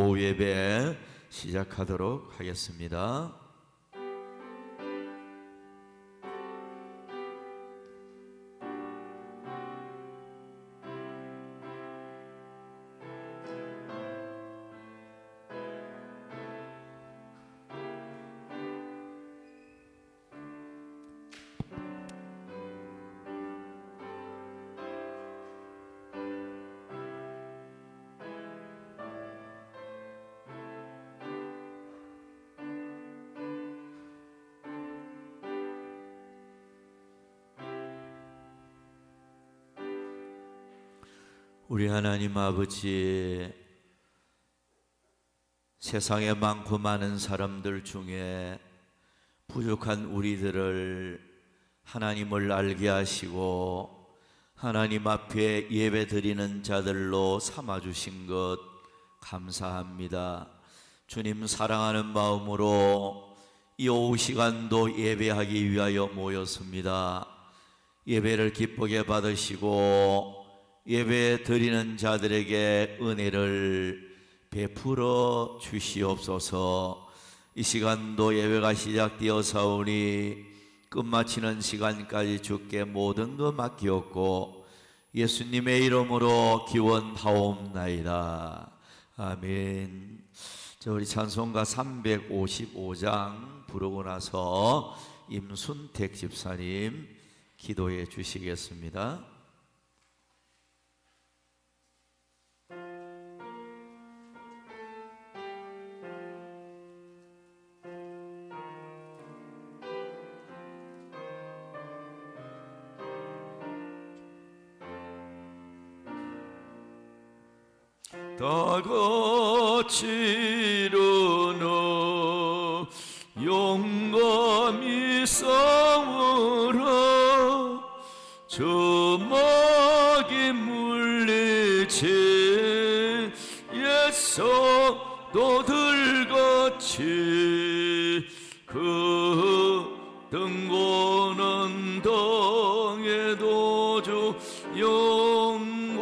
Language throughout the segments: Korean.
오후 예배 시작하도록 하겠습니다. 우리 하나님 아버지, 세상에 많고 많은 사람들 중에 부족한 우리들을 하나님을 알게 하시고 하나님 앞에 예배 드리는 자들로 삼아주신 것 감사합니다. 주님 사랑하는 마음으로 이 오후 시간도 예배하기 위하여 모였습니다. 예배를 기쁘게 받으시고 예배 드리는 자들에게 은혜를 베풀어 주시옵소서. 이 시간도 예배가 시작되어사오니 끝마치는 시간까지 주께 모든 것 맡기었고 예수님의 이름으로 기원하옵나이다. 아멘. 우리 찬송가 355장 부르고 나서 임순택 집사님 기도해 주시겠습니다. 다같이 일어나 용감히 싸워라. 저마귀 물리친 옛 성도들같이 그 등고는 땅에 도주 영광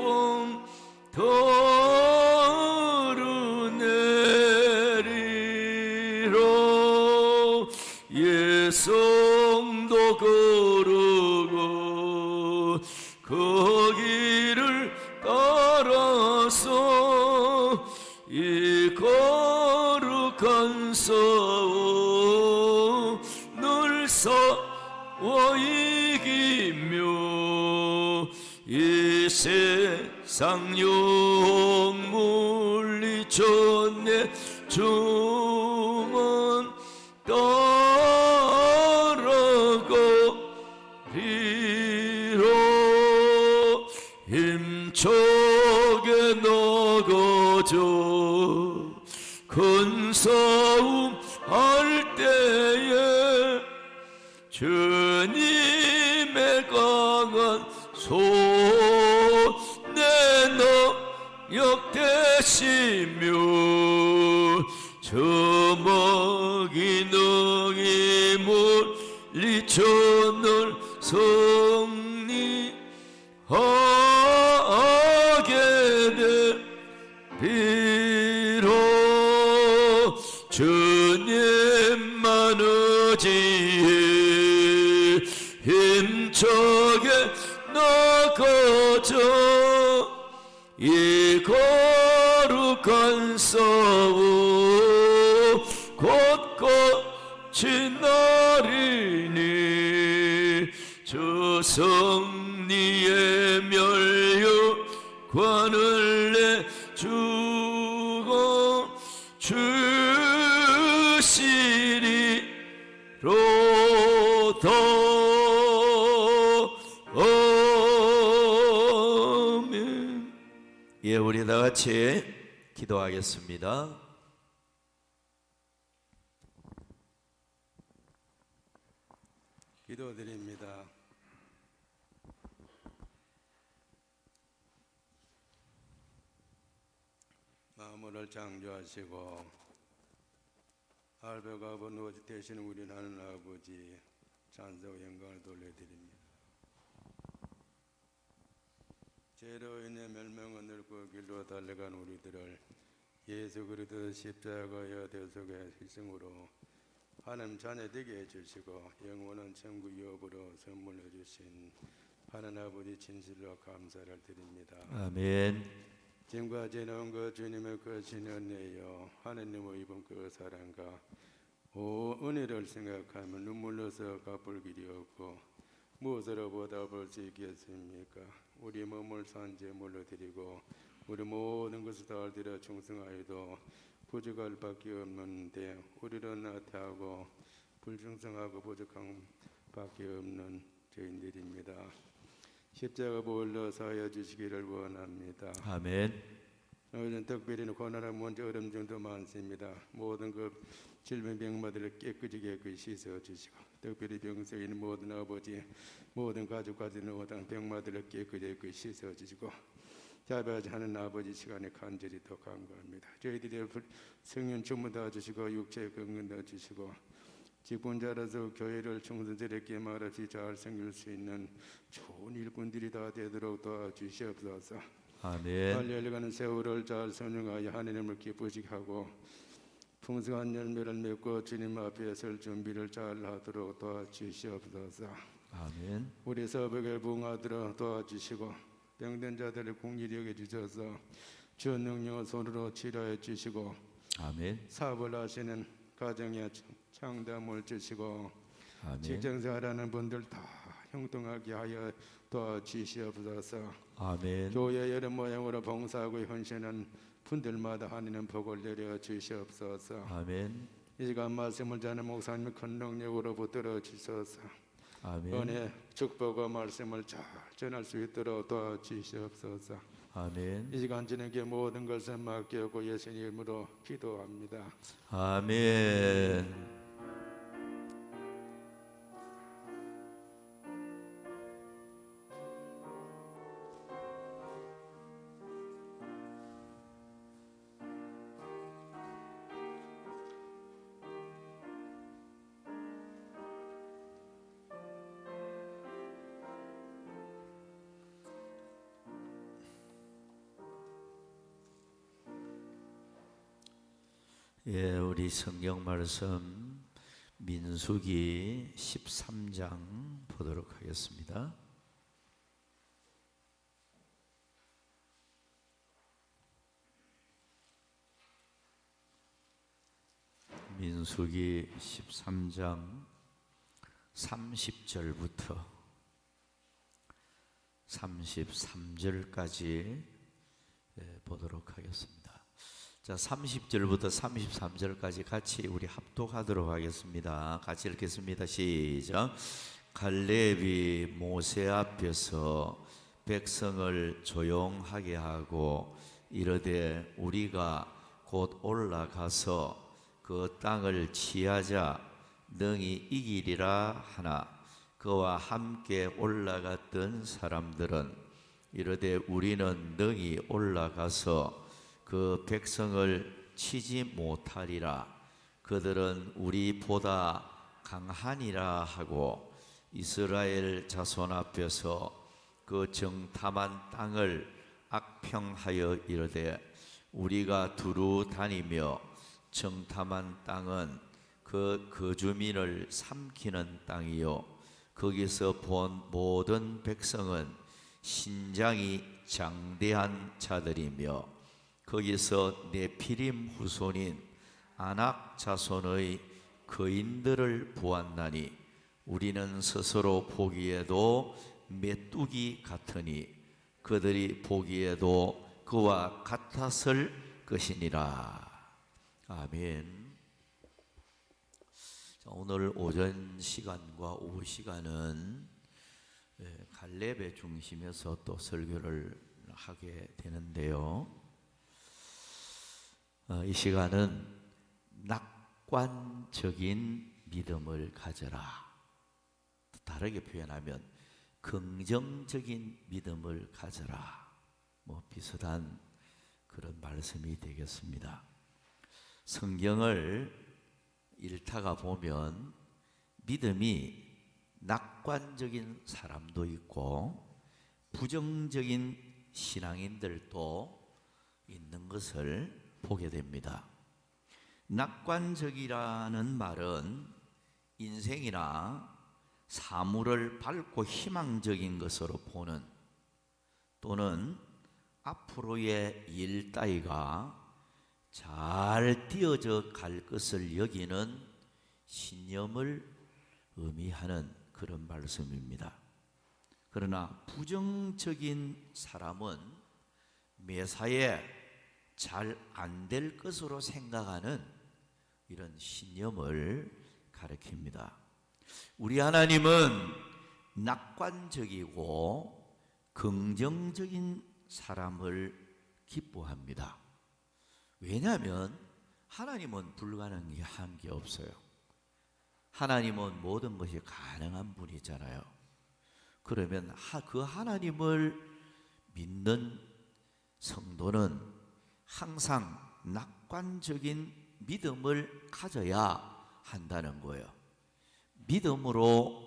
성도 걸어가 그 길을 따라서 이 거룩한 싸움 늘 싸워 이기며 이 세상 영 물리쳤네 주만 힘차게 나가자. 큰 싸움 할 때에 주님의 강한 손에 능력 되시며 저마귀 능히 물리쳤는 승리하게 되리라. 주님만 의지해 힘차게 나가자. 이 거룩한 싸움 곧같이 나리니 저 승리의 멸류관을 내주고 주시리로다. 아멘. 예, 우리 다 같이 기도하겠습니다. 기도드립니다. 만물을 창조하시고 알배가 번호지 되시는 우리 하나님 아버지 찬송과 영광을 돌려드립니다. 죄로 인해 멸망을 늙고 길로 달려간 우리들을 예수 그리스도 십자가의 대속의 희생으로 하나님 자녀 되게 해주시고 영원한 천국 유업으로 선물해 주신 하나님 아버지 진실로 감사를 드립니다. 아멘. 지금과 지나온 그 주님의 크신 은혜요 하나님의 이번 그 사랑과 은혜를 생각하면 눈물로서 갚을 길이 없고 무엇으로 보답할 수 있겠습니까? 우리 몸을 산제물로 드리고 우리 모든 것을 다 드려 충성하여도 부족할 밖에 없는데 우리를 나태하고 불충성하고 부족한 밖에 없는 죄인들입니다. 십자가 보혈로 사하여 주시기를 원합니다. 아멘. 오늘은 특별히 고난하고 문제 어려움도 많습니다. 모든 그 질병 병마들을 깨끗이 씻어 주시고 특별히 병석에 있는 모든 아버지 모든 가족까지 모든 병마들을 깨끗이 씻어 주시고 자비하는 아버지 시간에 간절히 더 간구합니다. 저희들의 성령 주문 다 주시고 육체의 건강 다 주시고 직분자라서 교회를 청소들에게 말없이 잘 섬길 수 있는 좋은 일꾼들이 다 되도록 도와주시옵소서. 아멘. 빨리 흘러가는 세월을 잘 선용하여 하나님을 기쁘시게 하고 풍성한 열매를 맺고 주님 앞에 설 준비를 잘 하도록 도와주시옵소서. 아멘. 우리 서벽을 부응하도록 도와주시고 병든 자들을 공의히 여겨주셔서 주 능력을 손으로 치료해 주시고 아멘. 사업을 하시는 가정에 창담을 주시고 아멘. 직장생활하는 분들 다 형통하게 하여 도와주시옵소서. 아멘. 교회 여러 모양으로 봉사하고 헌신하는 분들마다 하나님 복을 내려 주시옵소서. 아멘. 이 시간 말씀을 전하는 목사님 큰 능력으로 붙들어 주셔서 아멘. 은혜 축복과 말씀을 잘 전할 수 있도록 도와주시옵소서. 아멘. 이 시간 진행의 모든 것을 맡기고 예수님 이름으로 기도합니다. 아멘. 예, 우리 성경 말씀 민수기 13장 보도록 하겠습니다. 민수기 13장 30절부터 33절까지 보도록 하겠습니다. 자, 30절부터 33절까지 같이 우리 합독하도록 하겠습니다. 같이 읽겠습니다. 시작. 갈렙이 모세 앞에서 백성을 조용하게 하고 이르되 우리가 곧 올라가서 그 땅을 취하자 능히 이기리라 하나 그와 함께 올라갔던 사람들은 이르되 우리는 능히 올라가서 그 백성을 치지 못하리라. 그들은 우리보다 강하니라 하고 이스라엘 자손 앞에서 그 정탐한 땅을 악평하여 이르되 우리가 두루 다니며 정탐한 땅은 그 거주민을 삼키는 땅이요 거기서 본 모든 백성은 신장이 장대한 자들이며 거기서 네피림 후손인 아낙 자손의 거인들을 보았나니 우리는 스스로 보기에도 메뚜기 같으니 그들이 보기에도 그와 같았을 것이니라. 아멘. 자, 오늘 오전 시간과 오후 시간은 갈렙의 중심에서 또 설교를 하게 되는데요. 이 시간은 낙관적인 믿음을 가져라. 다르게 표현하면 긍정적인 믿음을 가져라. 비슷한 그런 말씀이 되겠습니다. 성경을 읽다가 보면 믿음이 낙관적인 사람도 있고 부정적인 신앙인들도 있는 것을 보게 됩니다. 낙관적이라는 말은 인생이나 사물을 밝고 희망적인 것으로 보는, 또는 앞으로의 일 따위가 잘 띄어져 갈 것을 여기는 신념을 의미하는 그런 말씀입니다. 그러나 부정적인 사람은 매사에 잘 안 될 것으로 생각하는 이런 신념을 가리킵니다. 우리 하나님은 낙관적이고 긍정적인 사람을 기뻐합니다. 왜냐하면 하나님은 불가능한 게 없어요. 하나님은 모든 것이 가능한 분이잖아요. 그러면 그 하나님을 믿는 성도는 항상 낙관적인 믿음을 가져야 한다는 거예요. 믿음으로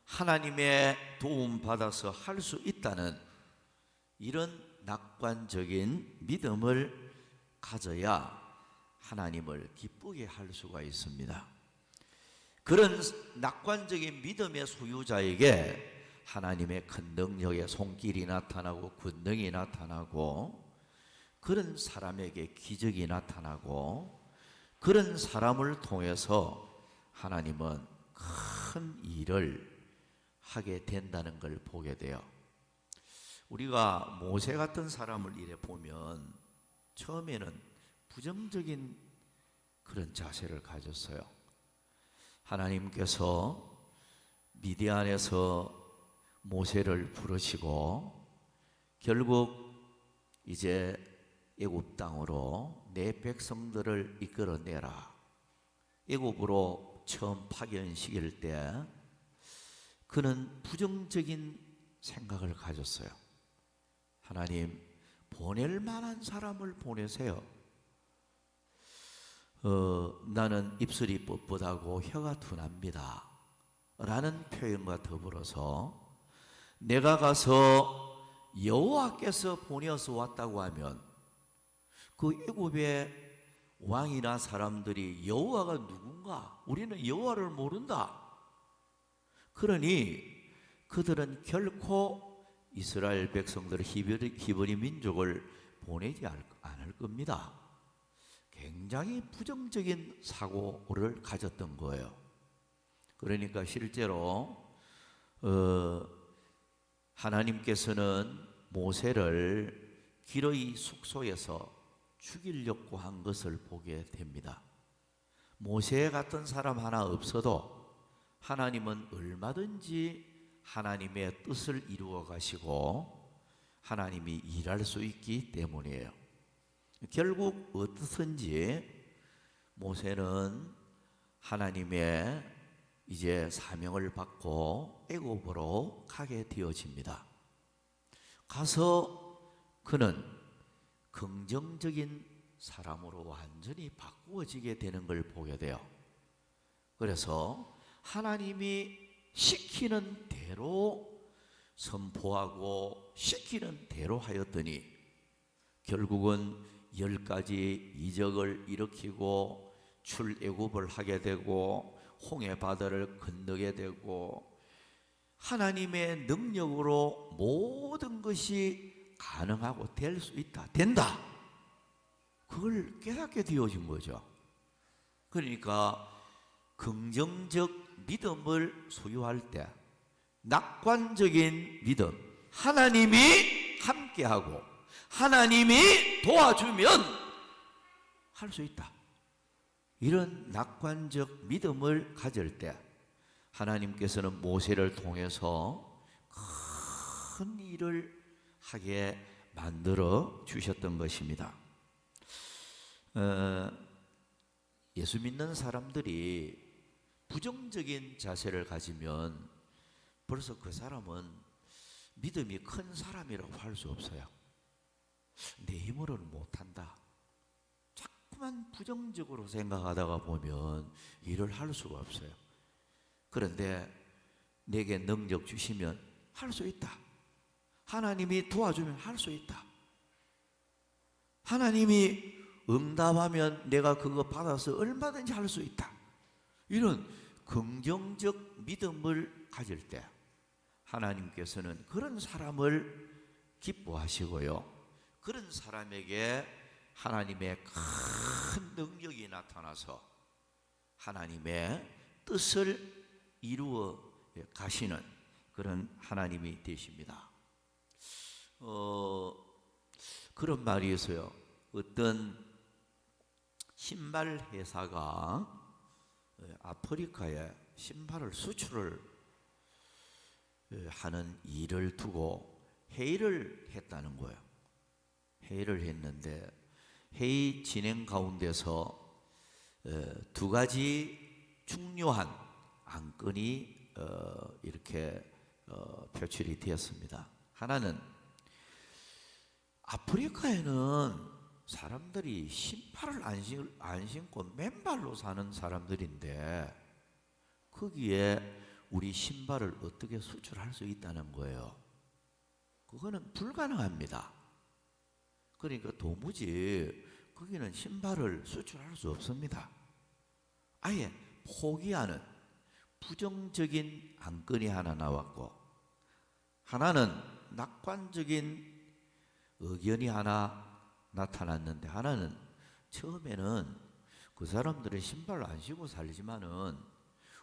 하나님의 도움 받아서 할 수 있다는 이런 낙관적인 믿음을 가져야 하나님을 기쁘게 할 수가 있습니다. 그런 낙관적인 믿음의 소유자에게 하나님의 큰 능력의 손길이 나타나고 권능이 나타나고, 그런 사람에게 기적이 나타나고, 그런 사람을 통해서 하나님은 큰 일을 하게 된다는 걸 보게 돼요. 우리가 모세 같은 사람을 이래 보면 처음에는 부정적인 그런 자세를 가졌어요. 하나님께서 미디안에서 모세를 부르시고 결국 이제 애굽 땅으로 내 백성들을 이끌어내라, 애굽으로 처음 파견시킬 때 그는 부정적인 생각을 가졌어요. 하나님, 보낼 만한 사람을 보내세요. 나는 입술이 뻣뻣하고 혀가 둔합니다 라는 표현과 더불어서 내가 가서 여호와께서 보내어서 왔다고 하면 그 애굽의 왕이나 사람들이 여호와가 누군가, 우리는 여호와를 모른다, 그러니 그들은 결코 이스라엘 백성들을 히브리 민족을 보내지 않을 겁니다. 굉장히 부정적인 사고를 가졌던 거예요. 그러니까 실제로 하나님께서는 모세를 기러기 숙소에서 죽이려고 한 것을 보게 됩니다. 모세 같은 사람 하나 없어도 하나님은 얼마든지 하나님의 뜻을 이루어 가시고 하나님이 일할 수 있기 때문이에요. 결국 어떻든지 모세는 하나님의 이제 사명을 받고 애굽으로 가게 되어집니다. 가서 그는 긍정적인 사람으로 완전히 바꾸어지게 되는 걸 보게 돼요. 그래서 하나님이 시키는 대로 선포하고 시키는 대로 하였더니 결국은 10가지 이적을 일으키고 출애굽을 하게 되고 홍해 바다를 건너게 되고 하나님의 능력으로 모든 것이 가능하고 될 수 있다, 된다, 그걸 깨닫게 되어진 거죠. 그러니까 긍정적 믿음을 소유할 때 낙관적인 믿음, 하나님이 함께하고 하나님이 도와주면 할 수 있다, 이런 낙관적 믿음을 가질 때 하나님께서는 모세를 통해서 큰 일을 하게 만들어 주셨던 것입니다. 예수 믿는 사람들이 부정적인 자세를 가지면 벌써 그 사람은 믿음이 큰 사람이라고 할 수 없어요. 내 힘으로는 못한다, 자꾸만 부정적으로 생각하다가 보면 일을 할 수가 없어요. 그런데 내게 능력 주시면 할 수 있다, 하나님이 도와주면 할 수 있다, 하나님이 응답하면 내가 그거 받아서 얼마든지 할 수 있다. 이런 긍정적 믿음을 가질 때 하나님께서는 그런 사람을 기뻐하시고요. 그런 사람에게 하나님의 큰 능력이 나타나서 하나님의 뜻을 이루어 가시는 그런 하나님이 되십니다. 그런 말이 있어요. 어떤 신발 회사가 아프리카에 신발을 수출을 하는 일을 두고 회의를 했다는 거예요. 회의를 했는데 회의 진행 가운데서 두 가지 중요한 안건이 이렇게 표출이 되었습니다. 하나는 아프리카에는 사람들이 신발을 안 신고 맨발로 사는 사람들인데 거기에 우리 신발을 어떻게 수출할 수 있다는 거예요. 그거는 불가능합니다. 그러니까 도무지 거기는 신발을 수출할 수 없습니다. 아예 포기하는 부정적인 안건이 하나 나왔고, 하나는 낙관적인 의견이 하나 나타났는데, 하나는 처음에는 그 사람들은 신발을 안 신고 살지만은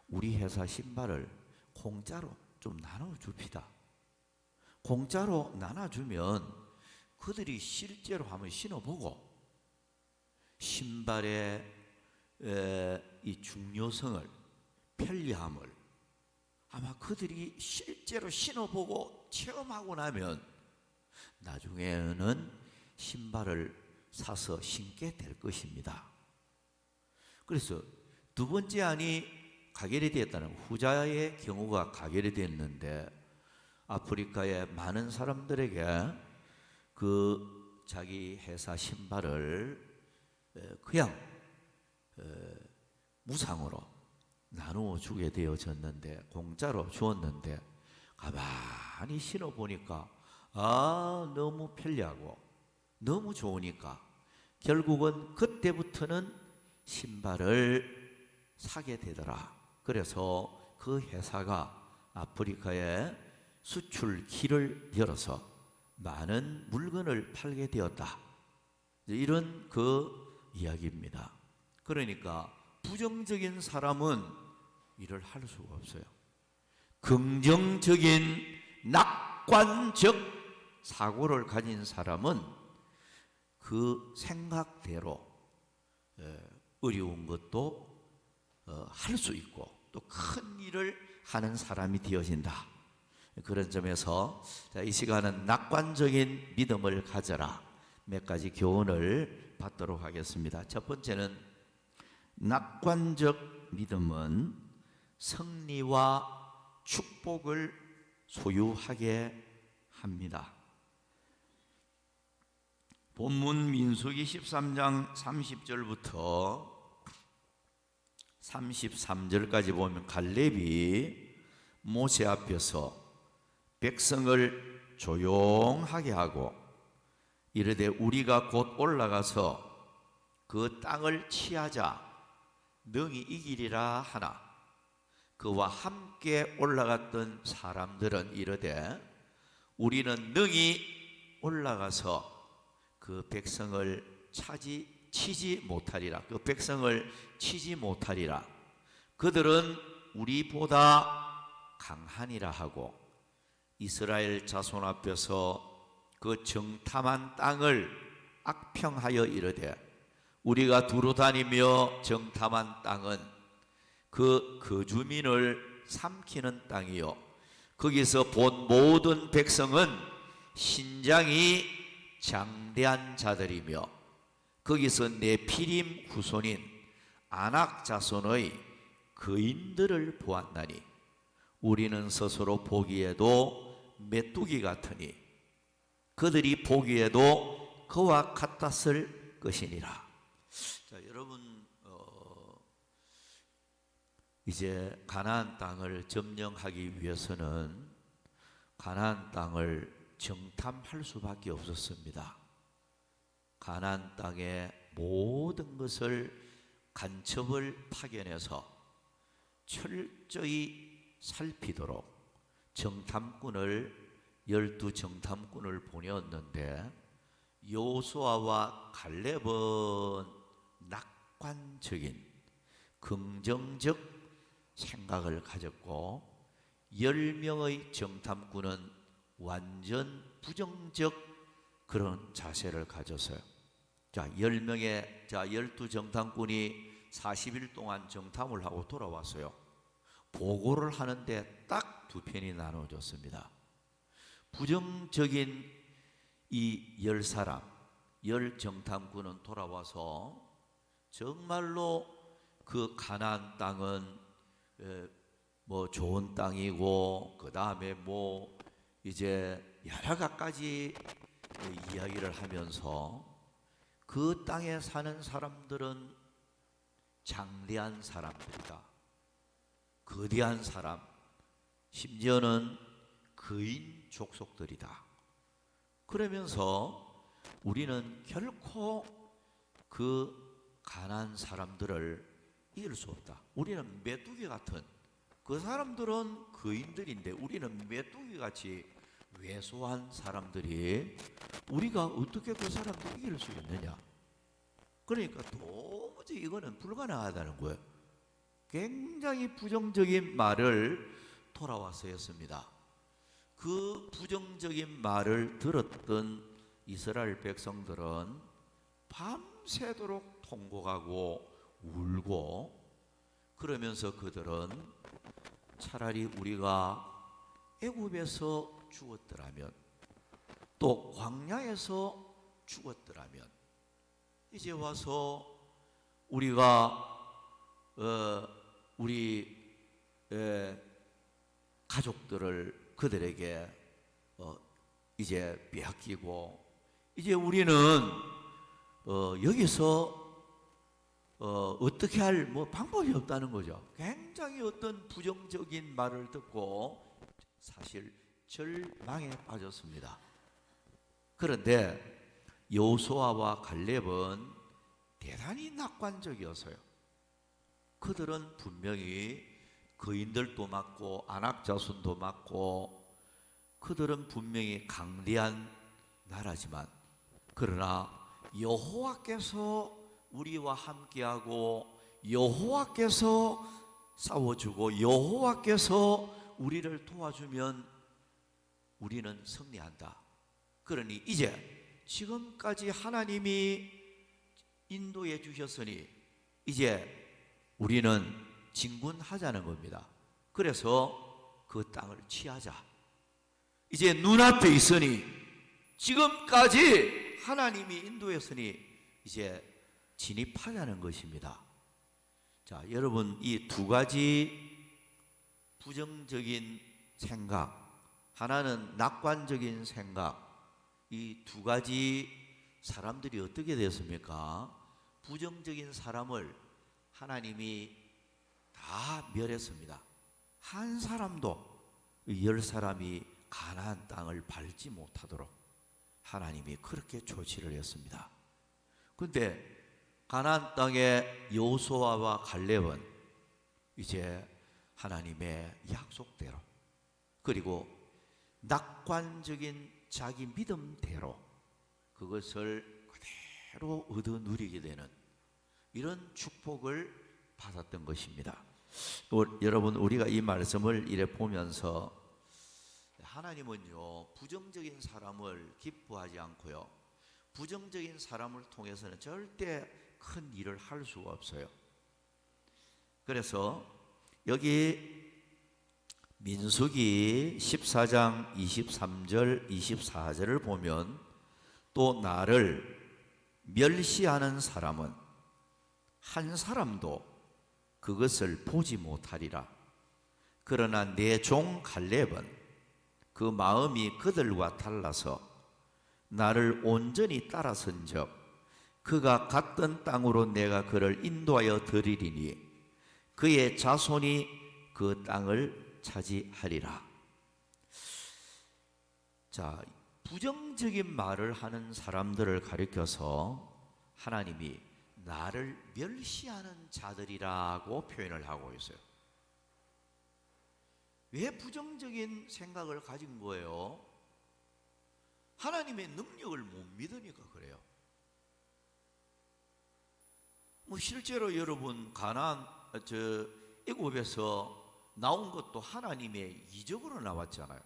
우리 회사 신발을 공짜로 좀 나눠줍시다. 공짜로 나눠주면 그들이 실제로 한번 신어보고 신발의 이 중요성을, 편리함을 아마 그들이 실제로 신어보고 체험하고 나면 나중에는 신발을 사서 신게 될 것입니다. 그래서 두 번째 안이 가결이 되었다는, 후자의 경우가 가결이 됐는데 아프리카의 많은 사람들에게 그 자기 회사 신발을 그냥 무상으로 나누어 주게 되어졌는데, 공짜로 주었는데 가만히 신어보니까 너무 편리하고 너무 좋으니까 결국은 그때부터는 신발을 사게 되더라. 그래서 그 회사가 아프리카에 수출 길을 열어서 많은 물건을 팔게 되었다. 이런 그 이야기입니다. 그러니까 부정적인 사람은 일을 할 수가 없어요. 긍정적인 낙관적 사고를 가진 사람은 그 생각대로 어려운 것도 할 수 있고 또 큰 일을 하는 사람이 되어진다. 그런 점에서 이 시간은 낙관적인 믿음을 가져라, 몇 가지 교훈을 받도록 하겠습니다. 첫 번째는, 낙관적 믿음은 승리와 축복을 소유하게 합니다. 본문 민수기 13장 30절부터 33절까지 보면 갈렙이 모세 앞에서 백성을 조용하게 하고 이르되 우리가 곧 올라가서 그 땅을 취하자 능히 이기리라 하나, 그와 함께 올라갔던 사람들은 이르되 우리는 능히 올라가서 그 백성을 치지 못하리라. 그 백성을 치지 못하리라. 그들은 우리보다 강하니라 하고 이스라엘 자손 앞에서 그 정탐한 땅을 악평하여 이르되 우리가 두루 다니며 정탐한 땅은 그 거주민을 삼키는 땅이요 거기서 본 모든 백성은 신장이 장대한 자들이며 거기서 네피림 후손인 아낙 자손의 거인들을 보았나니 우리는 스스로 보기에도 메뚜기 같으니 그들이 보기에도 그와 같았을 것이니라. 자, 여러분, 이제 가나안 땅을 점령하기 위해서는 가나안 땅을 정탐할 수밖에 없었습니다. 가나안 땅의 모든 것을 간첩을 파견해서 철저히 살피도록 정탐꾼을 12정탐꾼을 보내었는데 여호수아와 갈렙은 낙관적인 긍정적 생각을 가졌고 10명의 정탐꾼은 완전 부정적 그런 자세를 가졌어요. 자, 12정탐꾼이 40일 동안 정탐을 하고 돌아왔어요. 보고를 하는데 딱 두 편이 나눠졌습니다. 부정적인 이 10사람, 10정탐꾼은 돌아와서 정말로 그 가나안 땅은 뭐 좋은 땅이고 그 다음에 뭐 이제 여러 가지 이야기를 하면서 그 땅에 사는 사람들은 장대한 사람들이다. 거대한 사람, 심지어는 거인 족속들이다. 그러면서 우리는 결코 그 가난한 사람들을 이길 수 없다. 우리는 메뚜기 같은, 그 사람들은 거인들인데 우리는 메뚜기 같이 왜소한 사람들이 우리가 어떻게 그 사람들 이길 수 있느냐. 그러니까 도무지 이거는 불가능하다는 거예요. 굉장히 부정적인 말을 돌아와서 했습니다. 그 부정적인 말을 들었던 이스라엘 백성들은 밤새도록 통곡하고 울고, 그러면서 그들은 차라리 우리가 애굽에서 죽었더라면, 또 광야에서 죽었더라면, 이제 와서 우리가 우리 가족들을 그들에게 이제 빼앗기고, 이제 우리는 여기서 어떻게 할 뭐 방법이 없다는 거죠. 굉장히 어떤 부정적인 말을 듣고 사실 절망에 빠졌습니다. 그런데 여호수아와 갈렙은 대단히 낙관적이었어요. 그들은 분명히 거인들도 맞고 아낙 자손도 맞고 그들은 분명히 강대한 나라지만, 그러나 여호와께서 우리와 함께하고 여호와께서 싸워주고 여호와께서 우리를 도와주면 우리는 승리한다. 그러니 이제 지금까지 하나님이 인도해 주셨으니 이제 우리는 진군하자는 겁니다. 그래서 그 땅을 취하자. 이제 눈앞에 있으니, 지금까지 하나님이 인도했으니 이제 진입하자는 것입니다. 자, 여러분, 이 두 가지 부정적인 생각, 하나는 낙관적인 생각, 이 두 가지 사람들이 어떻게 됐습니까? 부정적인 사람을 하나님이 다 멸했습니다. 한 사람도, 10사람이 가나안 땅을 밟지 못하도록 하나님이 그렇게 조치를 했습니다. 그런데 가나안 땅의 여호수아와 갈렙은 이제 하나님의 약속대로, 그리고 낙관적인 자기 믿음대로 그것을 그대로 얻어 누리게 되는 이런 축복을 받았던 것입니다. 여러분, 우리가 이 말씀을 이래 보면서 하나님은요, 부정적인 사람을 기뻐하지 않고요, 부정적인 사람을 통해서는 절대 큰 일을 할 수가 없어요. 그래서 여기 민수기 14장 23절 24절을 보면, 또 나를 멸시하는 사람은 한 사람도 그것을 보지 못하리라. 그러나 내 종 갈렙은 그 마음이 그들과 달라서 나를 온전히 따라선즉 그가 갔던 땅으로 내가 그를 인도하여 드리리니 그의 자손이 그 땅을 차지하리라. 자, 부정적인 말을 하는 사람들을 가리켜서 하나님이 나를 멸시하는 자들이라고 표현을 하고 있어요. 왜 부정적인 생각을 가진 거예요? 하나님의 능력을 못 믿으니까 그래요. 실제로 여러분 애굽에서 나온 것도 하나님의 이적으로 나왔잖아요.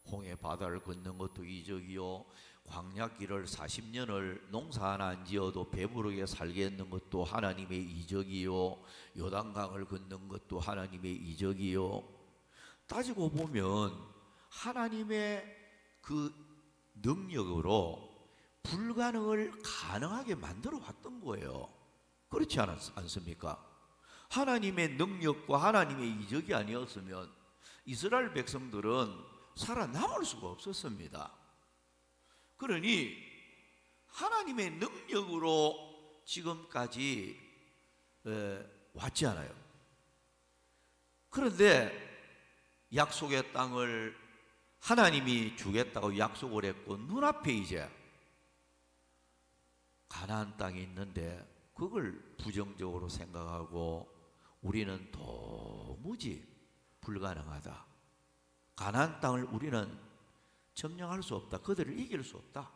홍해 바다를 걷는 것도 이적이요, 광야길을 40년을 농사 하나 안 지어도 배부르게 살게 했는 것도 하나님의 이적이요, 요단강을 걷는 것도 하나님의 이적이요. 따지고 보면 하나님의 그 능력으로 불가능을 가능하게 만들어 왔던 거예요. 그렇지 않습니까? 하나님의 능력과 하나님의 이적이 아니었으면 이스라엘 백성들은 살아남을 수가 없었습니다. 그러니 하나님의 능력으로 지금까지 왔지 않아요. 그런데 약속의 땅을 하나님이 주겠다고 약속을 했고 눈앞에 이제 가나안 땅이 있는데 그걸 부정적으로 생각하고 우리는 도무지 불가능하다, 가나안 땅을 우리는 점령할 수 없다, 그들을 이길 수 없다.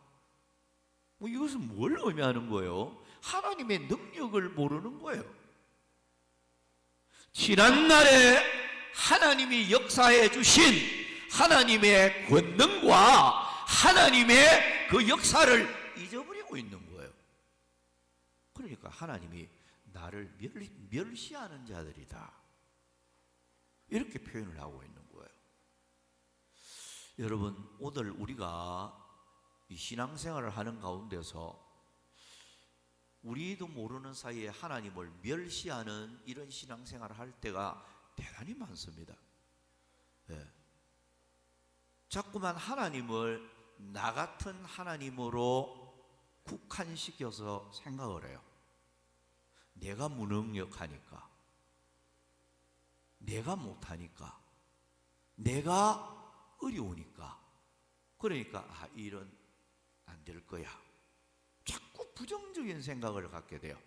이것은 뭘 의미하는 거예요? 하나님의 능력을 모르는 거예요. 지난날에 하나님이 역사해 주신 하나님의 권능과 하나님의 그 역사를 잊어버리고 있는 거예요. 그러니까 하나님이 나를 멸시하는 자들이다, 이렇게 표현을 하고 있는 거예요. 여러분, 오늘 우리가 이 신앙생활을 하는 가운데서 우리도 모르는 사이에 하나님을 멸시하는 이런 신앙생활을 할 때가 대단히 많습니다. 자꾸만 하나님을 나 같은 하나님으로 국한시켜서 생각을 해요. 내가 무능력하니까, 내가 못하니까, 내가 어려우니까, 그러니까 일은 안 될 거야. 자꾸 부정적인 생각을 갖게 돼요.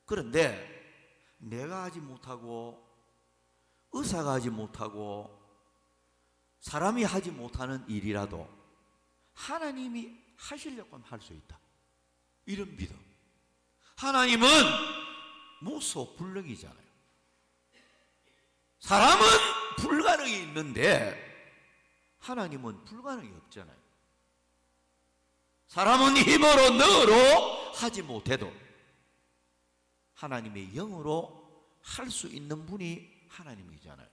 그런데 내가 하지 못하고 의사가 하지 못하고 사람이 하지 못하는 일이라도 하나님이 하시려고 하면 할 수 있다, 이런 믿음. 하나님은 무소불능이잖아요. 사람은 불가능이 있는데 하나님은 불가능이 없잖아요. 사람은 힘으로 능으로 하지 못해도 하나님의 영으로 할 수 있는 분이 하나님이잖아요.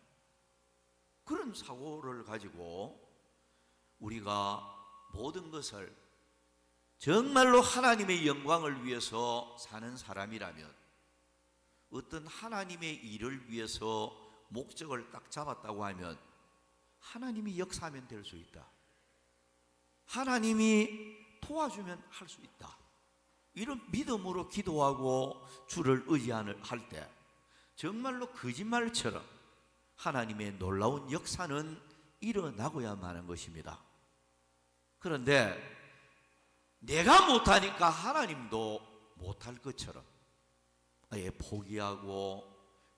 그런 사고를 가지고 우리가 모든 것을 정말로 하나님의 영광을 위해서 사는 사람이라면, 어떤 하나님의 일을 위해서 목적을 딱 잡았다고 하면 하나님이 역사하면 될 수 있다, 하나님이 도와주면 할 수 있다, 이런 믿음으로 기도하고 주를 의지할 때 정말로 거짓말처럼 하나님의 놀라운 역사는 일어나고야만 하는 것입니다. 그런데 내가 못하니까 하나님도 못할 것처럼 아예 포기하고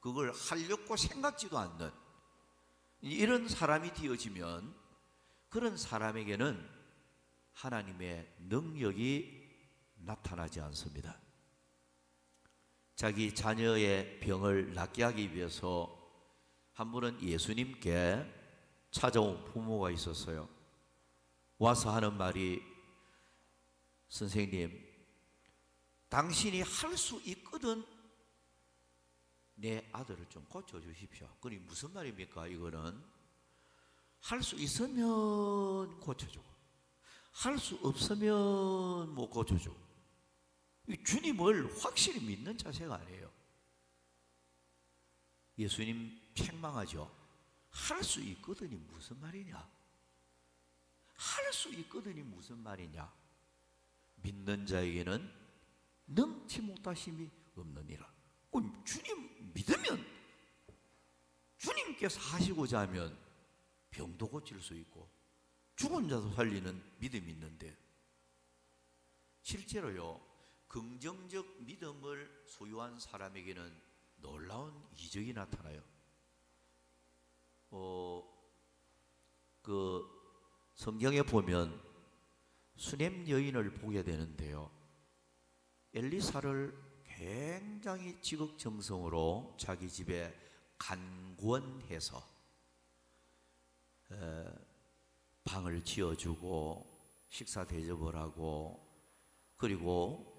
그걸 하려고 생각지도 않는 이런 사람이 되어지면 그런 사람에게는 하나님의 능력이 나타나지 않습니다. 자기 자녀의 병을 낫게 하기 위해서 한 분은 예수님께 찾아온 부모가 있었어요. 와서 하는 말이, 선생님, 당신이 할 수 있거든 내 아들을 좀 고쳐주십시오. 그게 무슨 말입니까? 이거는 할 수 있으면 고쳐주고 할 수 없으면 못 고쳐주고, 주님을 확실히 믿는 자세가 아니에요. 예수님 책망하죠. 할 수 있거든이 무슨 말이냐? 할 수 있거든이 무슨 말이냐? 믿는 자에게는 능치 못하심이 없느니라. 주님 믿으면, 주님께서 하시고자 하면 병도 고칠 수 있고 죽은 자도 살리는 믿음이 있는데, 실제로요, 긍정적 믿음을 소유한 사람에게는 놀라운 이적이 나타나요. 그 성경에 보면 수냄 여인을 보게 되는데요. 엘리사를 굉장히 지극정성으로 자기 집에 간구원해서 방을 지어주고 식사 대접을 하고, 그리고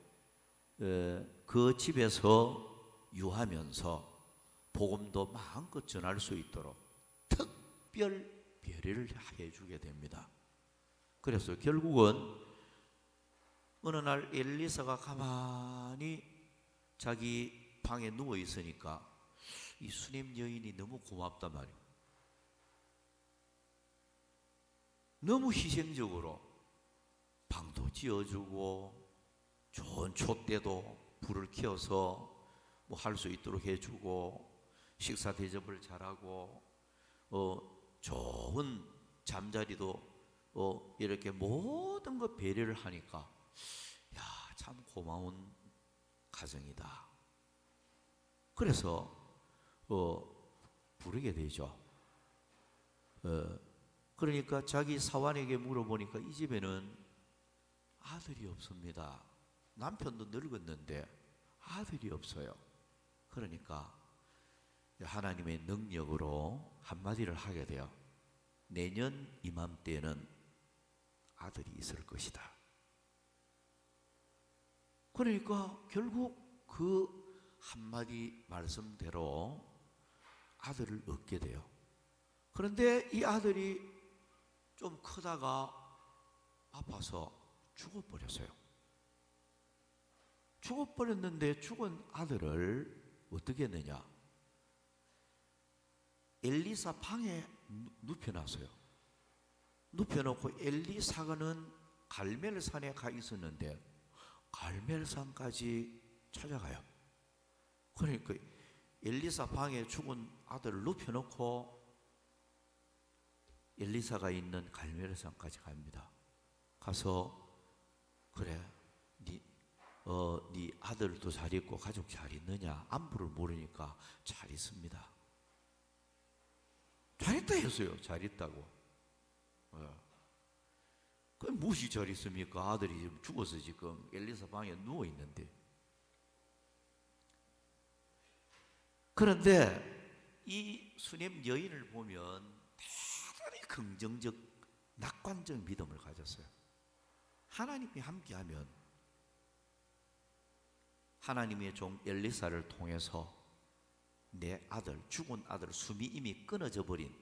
그 집에서 유하면서 복음도 마음껏 전할 수 있도록 특별 배려를 해주게 됩니다. 그래서 결국은 어느 날 엘리사가 가만히 자기 방에 누워 있으니까 이 수냄 여인이 너무 고맙단 말이에요. 너무 희생적으로 방도 지어주고 좋은 촛대도 불을 켜서 뭐 할 수 있도록 해주고, 식사 대접을 잘하고, 좋은 잠자리도 이렇게 모든 거 배려를 하니까, 야, 참 고마운 가정이다. 그래서 부르게 되죠. 그러니까 자기 사환에게 물어보니까 이 집에는 아들이 없습니다. 남편도 늙었는데 아들이 없어요. 그러니까 하나님의 능력으로 한마디를 하게 돼요. 내년 이맘때는 아들이 있을 것이다. 그러니까 결국 그 한마디 말씀대로 아들을 얻게 돼요. 그런데 이 아들이 좀 크다가 아파서 죽어버렸어요. 죽어버렸는데 죽은 아들을 어떻게 했느냐? 엘리사 방에 눕혀놨어요. 눕혀놓고 엘리사가는 갈멜산에 가 있었는데 갈멜산까지 찾아가요. 그러니까 엘리사 방에 죽은 아들을 눕혀놓고 엘리사가 있는 갈멜산까지 갑니다. 가서 그래, 네 아들도 잘 있고 가족 잘 있느냐? 안부를 물으니까 잘 있습니다. 잘 있다 했어요. 잘 있다고. 그 무엇이 잘 있습니까? 아들이 지금 죽어서 지금 엘리사 방에 누워 있는데. 그런데 이 수냄 여인을 보면 대단히 긍정적, 낙관적 믿음을 가졌어요. 하나님이 함께하면 하나님의 종 엘리사를 통해서 내 아들, 죽은 아들, 숨이 이미 끊어져 버린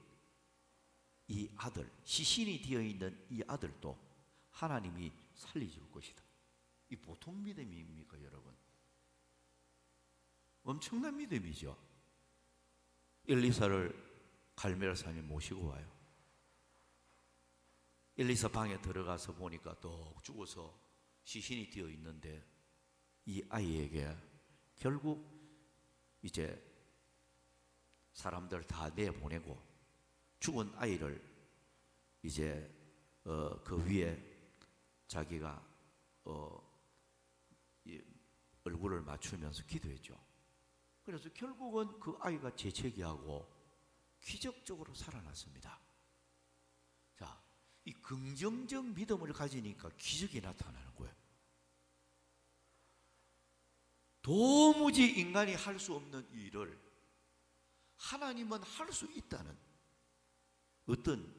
이 아들, 시신이 되어 있는 이 아들도 하나님이 살려줄 것이다. 이 보통 믿음입니까, 여러분? 엄청난 믿음이죠. 엘리사를 갈멜산에 모시고 와요. 엘리사 방에 들어가서 보니까 또 죽어서 시신이 되어 있는데 이 아이에게 결국 이제 사람들 다 내보내고 죽은 아이를 이제 그 위에 자기가 얼굴을 맞추면서 기도했죠. 그래서 결국은 그 아이가 재채기하고 기적적으로 살아났습니다. 자, 이 긍정적 믿음을 가지니까 기적이 나타나는 거예요. 도무지 인간이 할 수 없는 일을 하나님은 할 수 있다는 어떤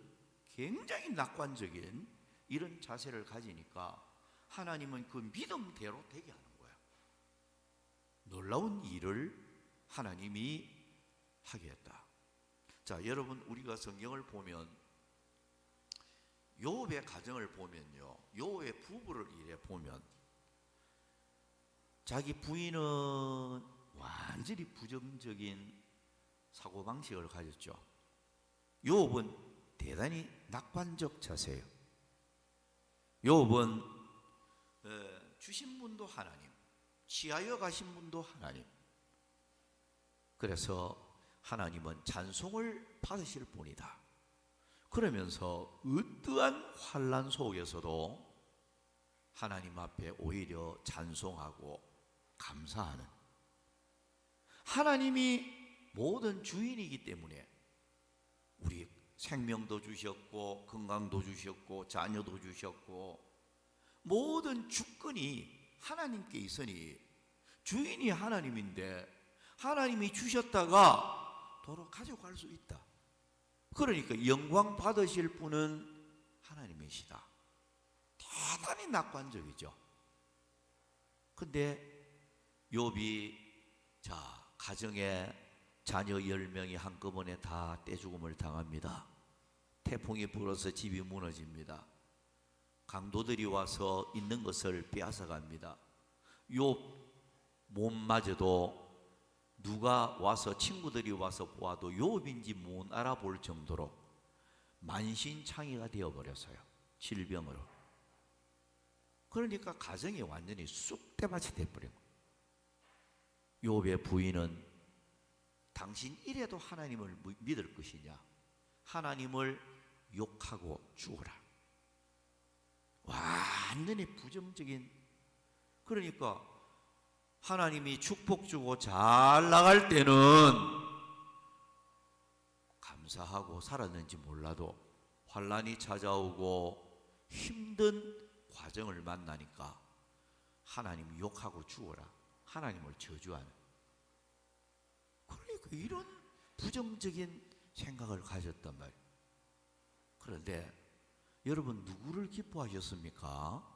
굉장히 낙관적인 이런 자세를 가지니까 하나님은 그 믿음대로 되게 하는 거야. 놀라운 일을 하나님이 하게 했다. 자, 여러분, 우리가 성경을 보면 요업의 가정을 보면요, 요업의 부부를 이래 보면 자기 부인은 완전히 부정적인 사고방식을 가졌죠. 요업은 대단히 낙관적 자세예요. 요업은 주신 분도 하나님, 취하여 가신 분도 하나님. 그래서 하나님은 찬송을 받으실 분이다. 그러면서 어떠한 환난 속에서도 하나님 앞에 오히려 찬송하고 감사하는, 하나님이 모든 주인이기 때문에 우리 생명도 주셨고 건강도 주셨고 자녀도 주셨고 모든 주권이 하나님께 있으니, 주인이 하나님인데 하나님이 주셨다가 도로 가져갈 수 있다. 그러니까 영광 받으실 분은 하나님이시다. 대단히 낙관적이죠. 근데 욥이 가정에 자녀 10명이 한꺼번에 다 떼죽음을 당합니다. 태풍이 불어서 집이 무너집니다. 강도들이 와서 있는 것을 빼앗아 갑니다. 욥 몸마저도 누가 와서, 친구들이 와서 보아도 욥인지 못 알아볼 정도로 만신창이가 되어버렸어요. 질병으로. 그러니까 가정이 완전히 쑥대밭이 돼버린 거예요. 욥의 부인은 당신 이래도 하나님을 믿을 것이냐, 하나님을 욕하고 죽어라. 완전히 부정적인. 그러니까 하나님이 축복 주고 잘 나갈 때는 감사하고 살았는지 몰라도 환난이 찾아오고 힘든 과정을 만나니까 하나님 욕하고 죽어라, 하나님을 저주하는. 그러니까 이런 부정적인 생각을 가졌단 말이에요. 그런데 여러분, 누구를 기뻐하셨습니까?